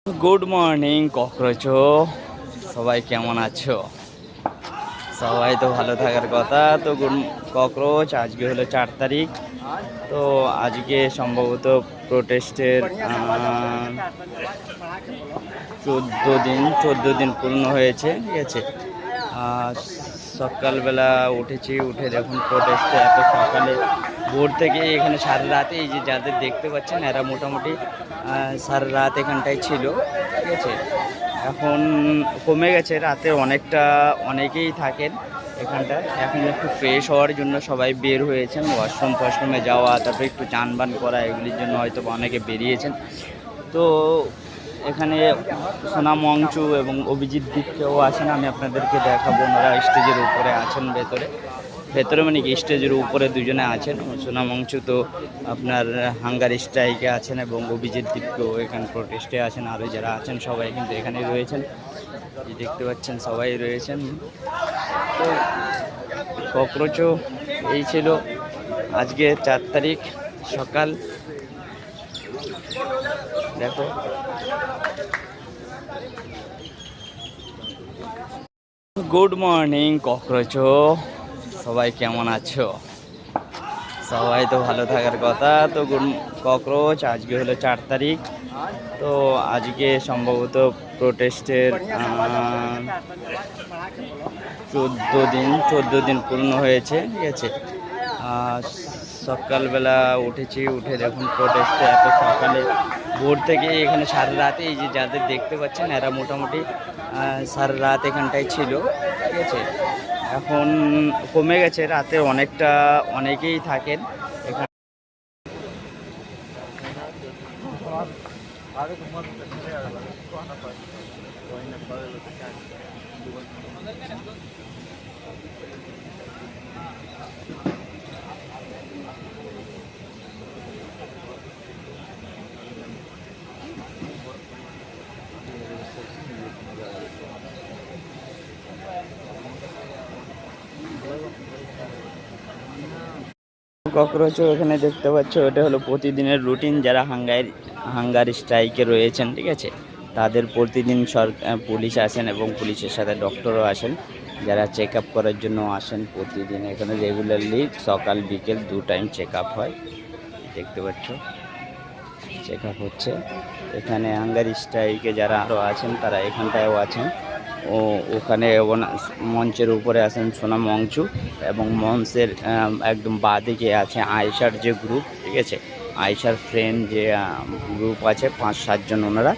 Good morning ককরোচো, সবাই কেমন আছো? সবাই তো ভালো থাকার কথা। তো ককরোচ, আজকে হলো 4 তারিখ। তো আজকে সম্ভবত প্রোটেস্টের 14 দিন পূর্ণ হয়েছে, ঠিক আছে। সকালবেলা উঠেছি, উঠে দেখুন প্রোটেস্টে এত সকালে ভোর থেকে এখানে সারা রাতে, এই যে যাদের দেখতে পাচ্ছেন এরা মোটামুটি সারা রাত এখানটায় ছিল, ঠিক আছে। এখন কমে গেছে, রাতে অনেকেই থাকেন এখানটায়। এখন একটু ফ্রেশ হওয়ার জন্য সবাই বের হয়েছেন, ফশরুমে যাওয়া, তারপরে একটু চান করা, এগুলির জন্য হয়তো অনেকে বেরিয়েছেন। তো এখানে সোনাম ওয়াংচু এবং অভিজিৎ দীপকেও আছেন, আমি আপনাদেরকে দেখাবো। ওনারা স্টেজের উপরে আছেন, ভেতরে মানে কি স্টেজের উপরে দুজনে আছেন। সোনাম ওয়াংচু তো আপনার হাঙ্গার স্ট্রাইকে আছেন এবং অভিজিৎ দীপকেও এখানে প্রোটেস্টে আছেন। আরও যারা আছেন সবাই কিন্তু এখানে রয়েছেন, দেখতে পাচ্ছেন সবাই রয়েছেন। তো ককরোচও এই ছিল আজকে 4 তারিখ সকাল। দেখো গুড মর্নিং ককরোচো, সবাই কেমন আছো? সবাই তো ভালো থাকার কথা। তো ককরোচ, আজকে হলো 4 তারিখ। তো আজকে সম্ভবত প্রোটেস্টের 14 দিন পূর্ণ হয়েছে, ঠিক আছে। সকালবেলা উঠেছি, উঠে দেখুন প্রোটেস্টে এত সকালে ভোর থেকে এখানে সারা রাতে, এই যে যাদের দেখতে পাচ্ছেন এরা মোটামুটি সারা রাত এখানটায় ছিল, ঠিক আছে। এখন কমে গেছে, রাতে অনেকেই থাকেন এখানে। ককরোচও এখানে দেখতে পাচ্ছ, এটা হলো প্রতিদিনের রুটিন। যারা হাঙ্গার স্ট্রাইকে রয়েছেন, ঠিক আছে, তাদের প্রতিদিন পুলিশ আসেন এবং পুলিশের সাথে ডক্টরও আসেন, যারা চেক আপ করার জন্য আসেন প্রতিদিন। এখানে রেগুলারলি সকাল বিকেল 2 টাইম চেক আপ হয়, দেখতে পাচ্ছ চেক আপ হচ্ছে এখানে। হাঙ্গার স্ট্রাইকে যারা আরও আছেন তারা এখানটায়ও আছেন। ওখানে মঞ্চের উপরে আছেন সোনাম ওয়াংচু, এবং মঞ্চের একদম বাঁদিকে আছে আয়েশার যে গ্রুপ, ঠিক আছে, আয়েশার ফ্রেন্ড যে গ্রুপ আছে 5-7 জন ওনারা।